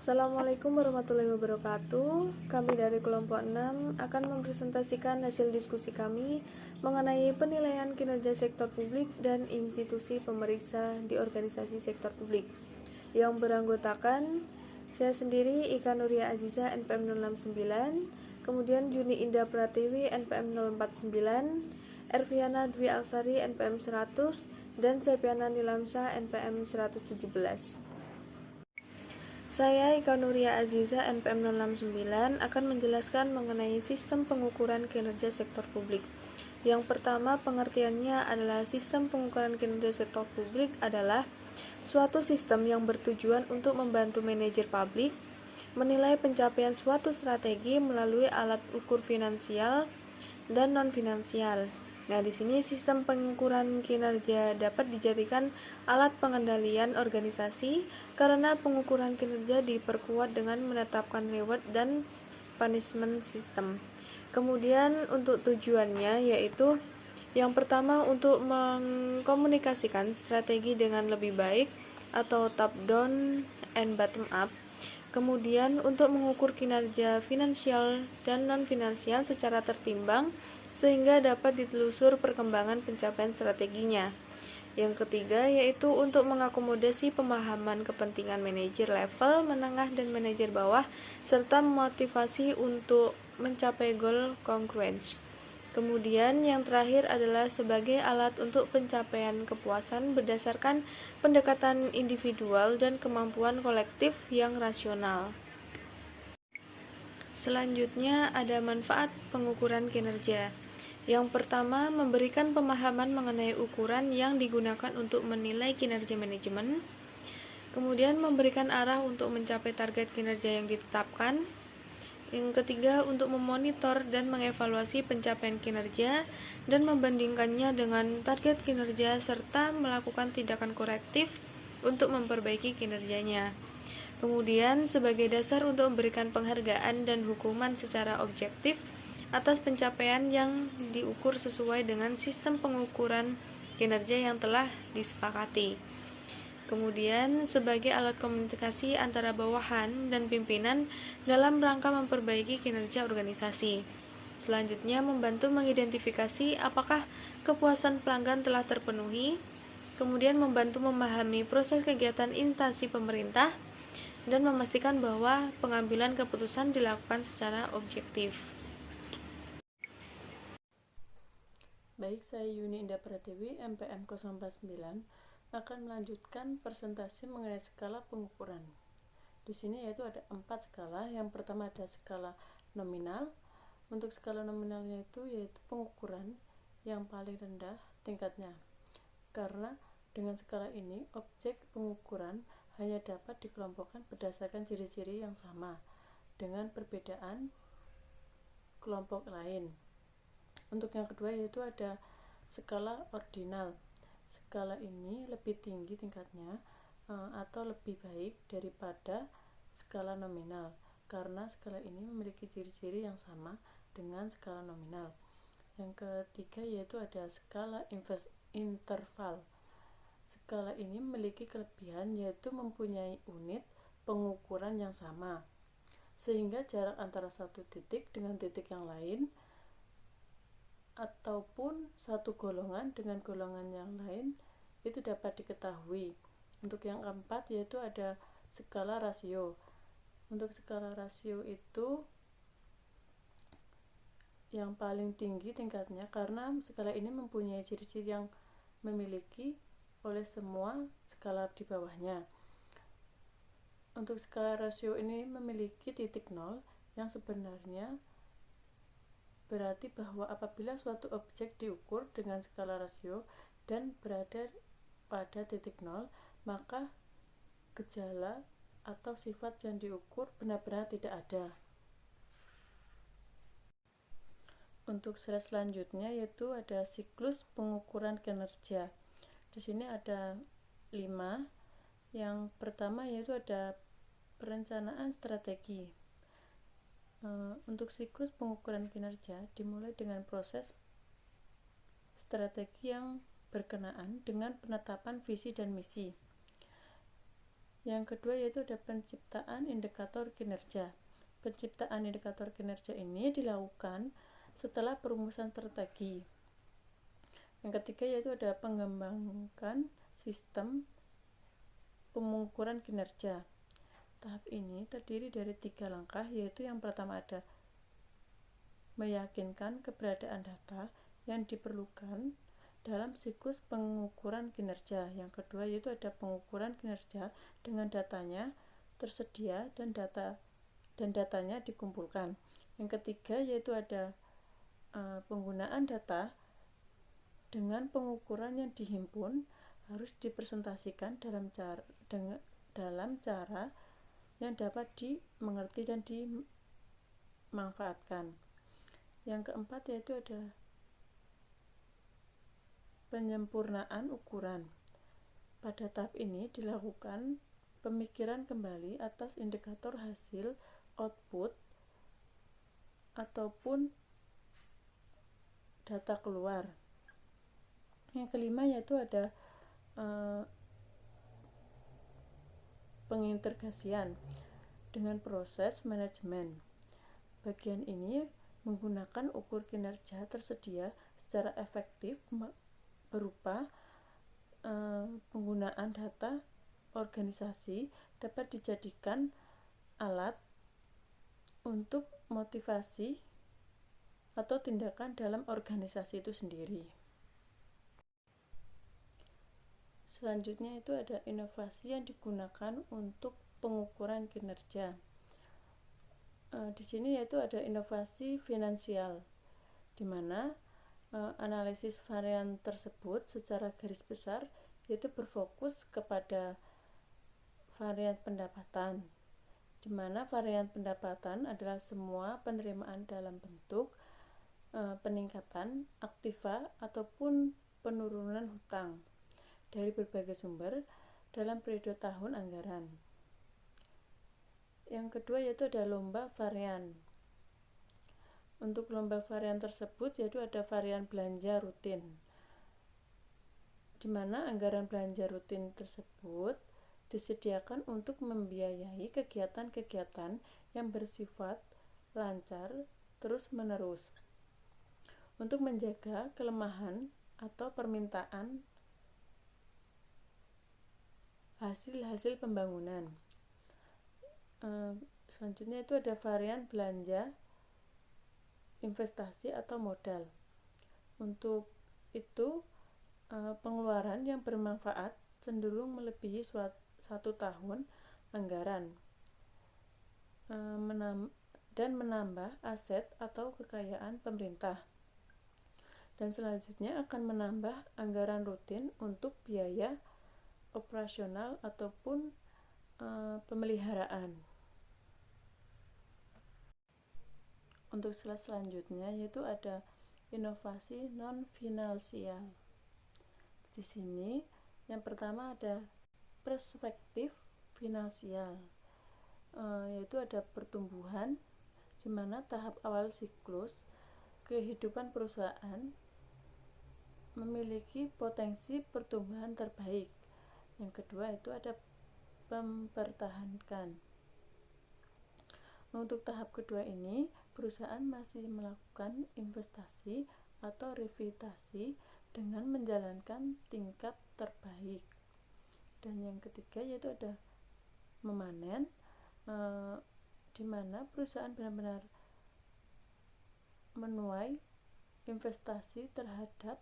Assalamualaikum warahmatullahi wabarakatuh. Kami dari kelompok 6 akan mempresentasikan hasil diskusi kami mengenai penilaian kinerja sektor publik dan institusi pemeriksa di organisasi sektor publik yang beranggotakan saya sendiri Ika Nuria Aziza NPM 069, kemudian Juni Indah Pratiwi NPM 049, Erviana Dwi Aksari NPM 100, dan Septiana Nilamsa NPM 117. Saya Ika Nuria Aziza NPM 069 akan menjelaskan mengenai sistem pengukuran kinerja sektor publik. Yang pertama, pengertiannya adalah sistem pengukuran kinerja sektor publik adalah suatu sistem yang bertujuan untuk membantu manajer publik menilai pencapaian suatu strategi melalui alat ukur finansial dan non-finansial. Nah, di sini sistem pengukuran kinerja dapat dijadikan alat pengendalian organisasi karena pengukuran kinerja diperkuat dengan menetapkan reward dan punishment system. Kemudian untuk tujuannya yaitu yang pertama untuk mengkomunikasikan strategi dengan lebih baik atau top down and bottom up. Kemudian untuk mengukur kinerja finansial dan non-finansial secara tertimbang sehingga dapat ditelusur perkembangan pencapaian strateginya. Yang ketiga yaitu untuk mengakomodasi pemahaman kepentingan manajer level menengah dan manajer bawah serta memotivasi untuk mencapai goal congruence. Kemudian yang terakhir adalah sebagai alat untuk pencapaian kepuasan berdasarkan pendekatan individual dan kemampuan kolektif yang rasional. Selanjutnya ada manfaat pengukuran kinerja. Yang pertama, memberikan pemahaman mengenai ukuran yang digunakan untuk menilai kinerja manajemen. Kemudian memberikan arah untuk mencapai target kinerja yang ditetapkan. Yang ketiga, untuk memonitor dan mengevaluasi pencapaian kinerja dan membandingkannya dengan target kinerja serta melakukan tindakan korektif untuk memperbaiki kinerjanya. Kemudian, sebagai dasar untuk memberikan penghargaan dan hukuman secara objektif atas pencapaian yang diukur sesuai dengan sistem pengukuran kinerja yang telah disepakati. Kemudian, sebagai alat komunikasi antara bawahan dan pimpinan dalam rangka memperbaiki kinerja organisasi. Selanjutnya, membantu mengidentifikasi apakah kepuasan pelanggan telah terpenuhi. Kemudian, membantu memahami proses kegiatan instansi pemerintah dan memastikan bahwa pengambilan keputusan dilakukan secara objektif. Baik, saya Yuni Indah Pratiwi, MPM 049, akan melanjutkan presentasi mengenai skala pengukuran. Di sini yaitu ada 4 skala. Yang pertama ada skala nominal. Untuk skala nominalnya itu yaitu pengukuran yang paling rendah tingkatnya. Karena dengan skala ini, objek pengukuran hanya dapat dikelompokkan berdasarkan ciri-ciri yang sama dengan perbedaan kelompok lain. Untuk yang kedua yaitu ada skala ordinal. Skala ini lebih tinggi tingkatnya atau lebih baik daripada skala nominal karena skala ini memiliki ciri-ciri yang sama dengan skala nominal. Yang ketiga yaitu ada skala interval. Skala ini memiliki kelebihan yaitu mempunyai unit pengukuran yang sama sehingga jarak antara satu titik dengan titik yang lain ataupun satu golongan dengan golongan yang lain itu dapat diketahui. Untuk yang keempat yaitu ada skala rasio. Untuk skala rasio itu yang paling tinggi tingkatnya karena skala ini mempunyai ciri-ciri yang memiliki oleh semua skala di bawahnya. Untuk skala rasio ini memiliki titik nol yang sebenarnya berarti bahwa apabila suatu objek diukur dengan skala rasio dan berada pada titik nol, maka gejala atau sifat yang diukur benar-benar tidak ada. Untuk slide selanjutnya yaitu ada siklus pengukuran kinerja. Di sini ada 5. Yang pertama yaitu ada perencanaan strategi. Untuk siklus pengukuran kinerja dimulai dengan proses strategi yang berkenaan dengan penetapan visi dan misi. Yang kedua yaitu ada penciptaan indikator kinerja. Penciptaan indikator kinerja ini dilakukan setelah perumusan strategi. Yang ketiga yaitu ada pengembangan sistem pengukuran kinerja. Tahap ini terdiri dari 3 langkah, yaitu yang pertama ada meyakinkan keberadaan data yang diperlukan dalam siklus pengukuran kinerja. Yang kedua yaitu ada pengukuran kinerja dengan datanya tersedia dan datanya dikumpulkan. Yang ketiga yaitu ada penggunaan data dengan pengukuran yang dihimpun harus dipresentasikan dalam cara yang dapat dimengerti dan dimanfaatkan. Yang keempat yaitu ada penyempurnaan ukuran. Pada tahap ini dilakukan pemikiran kembali atas indikator hasil, output, ataupun data keluar. Yang kelima yaitu ada pengintegrasian dengan proses manajemen. Bagian ini menggunakan ukur kinerja tersedia secara efektif berupa penggunaan data organisasi dapat dijadikan alat untuk motivasi atau tindakan dalam organisasi itu sendiri. Selanjutnya itu ada inovasi yang digunakan untuk pengukuran kinerja. Di sini yaitu ada inovasi finansial, di mana analisis varian tersebut secara garis besar yaitu berfokus kepada varian pendapatan, di mana varian pendapatan adalah semua penerimaan dalam bentuk peningkatan aktiva ataupun penurunan hutang dari berbagai sumber dalam periode tahun anggaran. Yang kedua yaitu ada lomba varian. Untuk lomba varian tersebut yaitu ada varian belanja rutin, di mana anggaran belanja rutin tersebut disediakan untuk membiayai kegiatan-kegiatan yang bersifat lancar terus-menerus untuk menjaga kelemahan atau permintaan hasil-hasil pembangunan. Selanjutnya itu ada varian belanja investasi atau modal. Untuk itu pengeluaran yang bermanfaat cenderung melebihi 1 tahun anggaran dan menambah aset atau kekayaan pemerintah. Dan selanjutnya akan menambah anggaran rutin untuk biaya operasional ataupun pemeliharaan. Untuk slide selanjutnya yaitu ada inovasi non-finansial. Di sini yang pertama ada perspektif finansial, yaitu ada pertumbuhan, di mana tahap awal siklus kehidupan perusahaan memiliki potensi pertumbuhan terbaik. Yang kedua itu ada mempertahankan. Untuk tahap kedua ini, perusahaan masih melakukan investasi atau revitalisasi dengan menjalankan tingkat terbaik. Dan yang ketiga yaitu ada memanen, di mana perusahaan benar-benar menuai investasi terhadap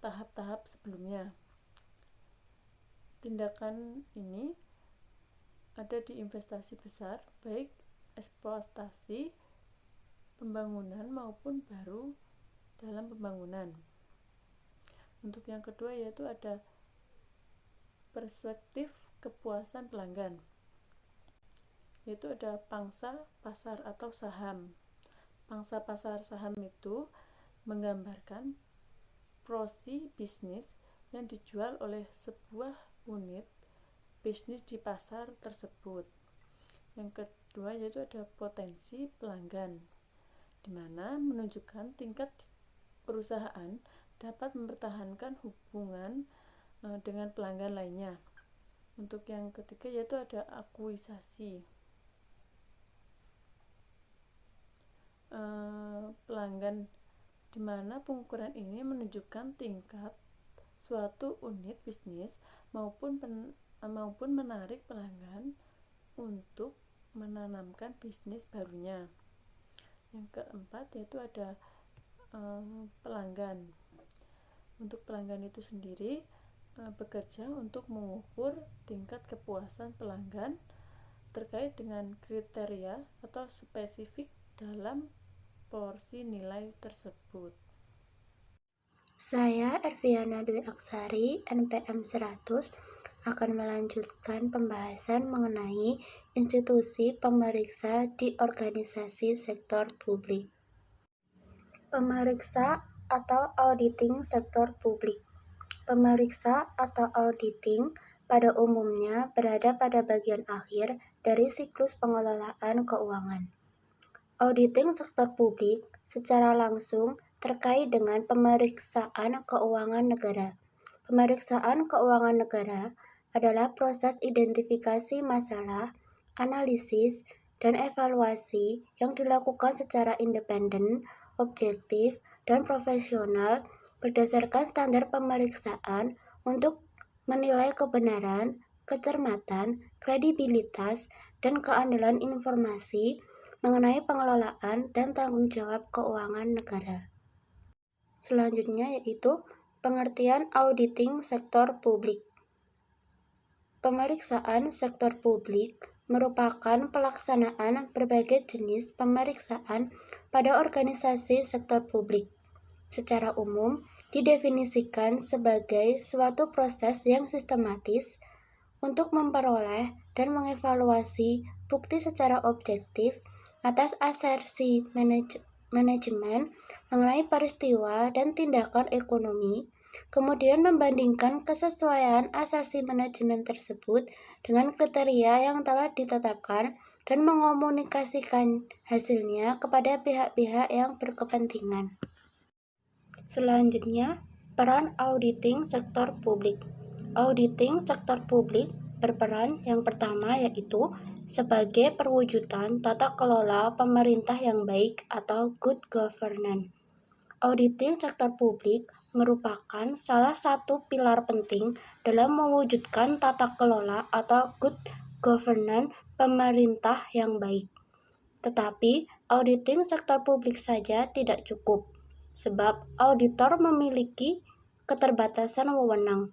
tahap-tahap sebelumnya. Tindakan ini ada di investasi besar, baik eksploitasi pembangunan maupun baru dalam pembangunan. Untuk yang kedua yaitu ada perspektif kepuasan pelanggan, yaitu ada pangsa pasar atau saham. Pangsa pasar saham itu menggambarkan porsi bisnis yang dijual oleh sebuah unit bisnis di pasar tersebut. Yang kedua yaitu ada potensi pelanggan, di mana menunjukkan tingkat perusahaan dapat mempertahankan hubungan dengan pelanggan lainnya. Untuk yang ketiga yaitu ada akuisasi. Pelanggan, di mana pengukuran ini menunjukkan tingkat suatu unit bisnis maupun menarik pelanggan untuk menanamkan bisnis barunya. Yang keempat yaitu ada pelanggan. Untuk pelanggan itu sendiri bekerja untuk mengukur tingkat kepuasan pelanggan terkait dengan kriteria atau spesifik dalam porsi nilai tersebut. Saya Erviana Dwi Aksari, NPM 100, akan melanjutkan pembahasan mengenai institusi pemeriksa di organisasi sektor publik. Pemeriksa atau auditing sektor publik. Pemeriksa atau auditing pada umumnya berada pada bagian akhir dari siklus pengelolaan keuangan. Auditing sektor publik secara langsung terkait dengan pemeriksaan keuangan negara. Pemeriksaan keuangan negara adalah proses identifikasi masalah, analisis, dan evaluasi yang dilakukan secara independen, objektif, dan profesional berdasarkan standar pemeriksaan untuk menilai kebenaran, kecermatan, kredibilitas, dan keandalan informasi mengenai pengelolaan dan tanggung jawab keuangan negara. Selanjutnya yaitu pengertian auditing sektor publik. Pemeriksaan sektor publik merupakan pelaksanaan berbagai jenis pemeriksaan pada organisasi sektor publik. Secara umum, didefinisikan sebagai suatu proses yang sistematis untuk memperoleh dan mengevaluasi bukti secara objektif atas asersi manajemen mengenai peristiwa dan tindakan ekonomi, kemudian membandingkan kesesuaian asersi manajemen tersebut dengan kriteria yang telah ditetapkan dan mengomunikasikan hasilnya kepada pihak-pihak yang berkepentingan. Selanjutnya, peran auditing sektor publik. Auditing sektor publik berperan yang pertama yaitu sebagai perwujudan tata kelola pemerintah yang baik atau good governance. Auditing sektor publik merupakan salah satu pilar penting dalam mewujudkan tata kelola atau good governance pemerintah yang baik. Tetapi, auditing sektor publik saja tidak cukup, sebab auditor memiliki keterbatasan wewenang.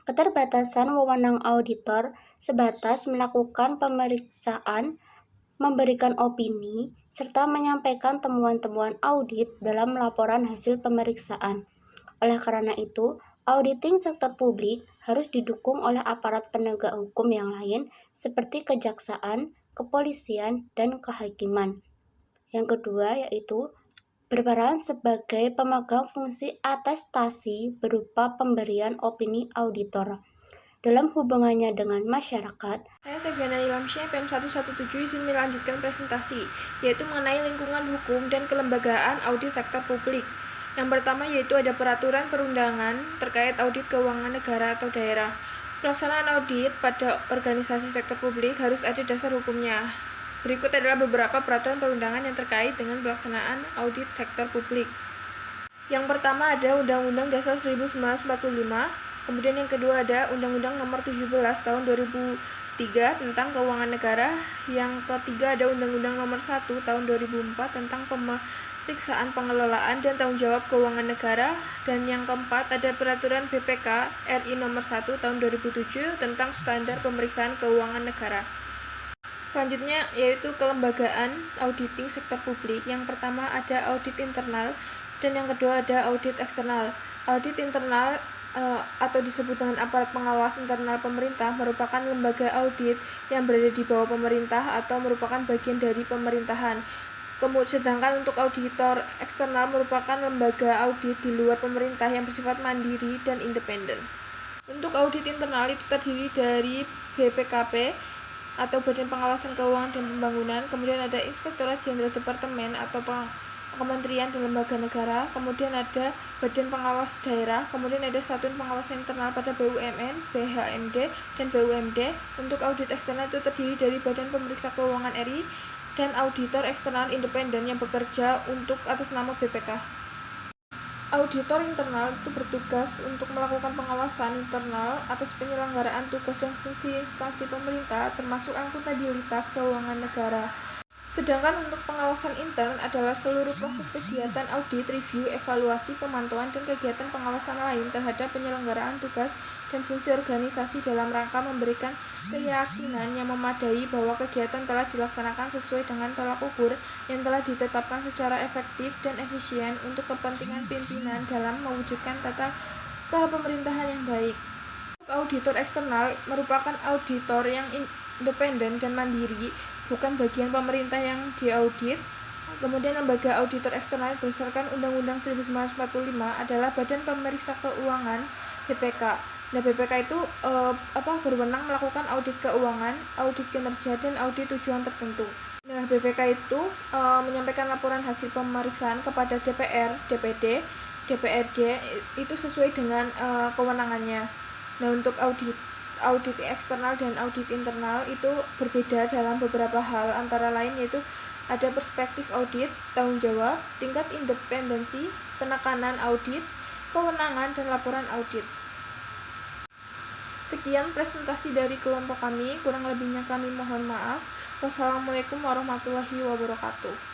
Keterbatasan wewenang auditor sebatas melakukan pemeriksaan, memberikan opini, serta menyampaikan temuan-temuan audit dalam laporan hasil pemeriksaan. Oleh karena itu, auditing sektor publik harus didukung oleh aparat penegak hukum yang lain seperti kejaksaan, kepolisian, dan kehakiman. Yang kedua yaitu berperan sebagai pemegang fungsi atestasi berupa pemberian opini auditor. Dalam hubungannya dengan masyarakat, Saya Sebiana Ilamsyah, PM 117, izin melanjutkan presentasi, yaitu mengenai lingkungan hukum dan kelembagaan audit sektor publik. Yang pertama yaitu ada peraturan perundangan terkait audit keuangan negara atau daerah. Pelaksanaan audit pada organisasi sektor publik harus ada dasar hukumnya. Berikut adalah beberapa peraturan perundangan yang terkait dengan pelaksanaan audit sektor publik. Yang pertama ada Undang-Undang Dasar 1945, kemudian yang kedua ada Undang-Undang Nomor 17 Tahun 2003 tentang Keuangan Negara, yang ketiga ada Undang-Undang Nomor 1 Tahun 2004 tentang Pemeriksaan Pengelolaan dan Tanggung Jawab Keuangan Negara, dan yang keempat ada Peraturan BPK RI Nomor 1 Tahun 2007 tentang Standar Pemeriksaan Keuangan Negara. Selanjutnya yaitu kelembagaan auditing sektor publik. Yang pertama ada audit internal dan yang kedua ada audit eksternal. Audit internal atau disebut dengan aparat pengawas internal pemerintah merupakan lembaga audit yang berada di bawah pemerintah atau merupakan bagian dari pemerintahan. Sedangkan untuk auditor eksternal merupakan lembaga audit di luar pemerintah yang bersifat mandiri dan independen. Untuk audit internal itu terdiri dari BPKP atau Badan Pengawasan Keuangan dan Pembangunan, kemudian ada Inspektorat Jenderal Departemen atau kementerian dan lembaga negara, kemudian ada badan pengawas daerah, kemudian ada satuan pengawas internal pada BUMN, BHMD, dan BUMD. Untuk audit eksternal itu terdiri dari Badan Pemeriksa Keuangan RI dan auditor eksternal independen yang bekerja untuk atas nama BPK. Auditor internal itu bertugas untuk melakukan pengawasan internal atas penyelenggaraan tugas dan fungsi instansi pemerintah termasuk akuntabilitas keuangan negara. Sedangkan untuk pengawasan intern adalah seluruh proses kegiatan audit, review, evaluasi, pemantauan, dan kegiatan pengawasan lain terhadap penyelenggaraan tugas dan fungsi organisasi dalam rangka memberikan keyakinan yang memadai bahwa kegiatan telah dilaksanakan sesuai dengan tolak ukur yang telah ditetapkan secara efektif dan efisien untuk kepentingan pimpinan dalam mewujudkan tata kepemerintahan yang baik. Auditor eksternal merupakan auditor yang independen dan mandiri, bukan bagian pemerintah yang diaudit. Kemudian lembaga auditor eksternal berdasarkan Undang-Undang 1945 adalah Badan Pemeriksa Keuangan (BPK). Nah, BPK itu berwenang melakukan audit keuangan, audit kinerja, dan audit tujuan tertentu. Nah, BPK itu menyampaikan laporan hasil pemeriksaan kepada DPR, DPD, DPRD itu sesuai dengan kewenangannya. Nah, untuk audit eksternal dan audit internal itu berbeda dalam beberapa hal, antara lain yaitu ada perspektif audit, tanggung jawab, tingkat independensi, penekanan audit, kewenangan, dan laporan audit. Sekian presentasi dari kelompok kami, kurang lebihnya kami mohon maaf. Wassalamualaikum warahmatullahi wabarakatuh.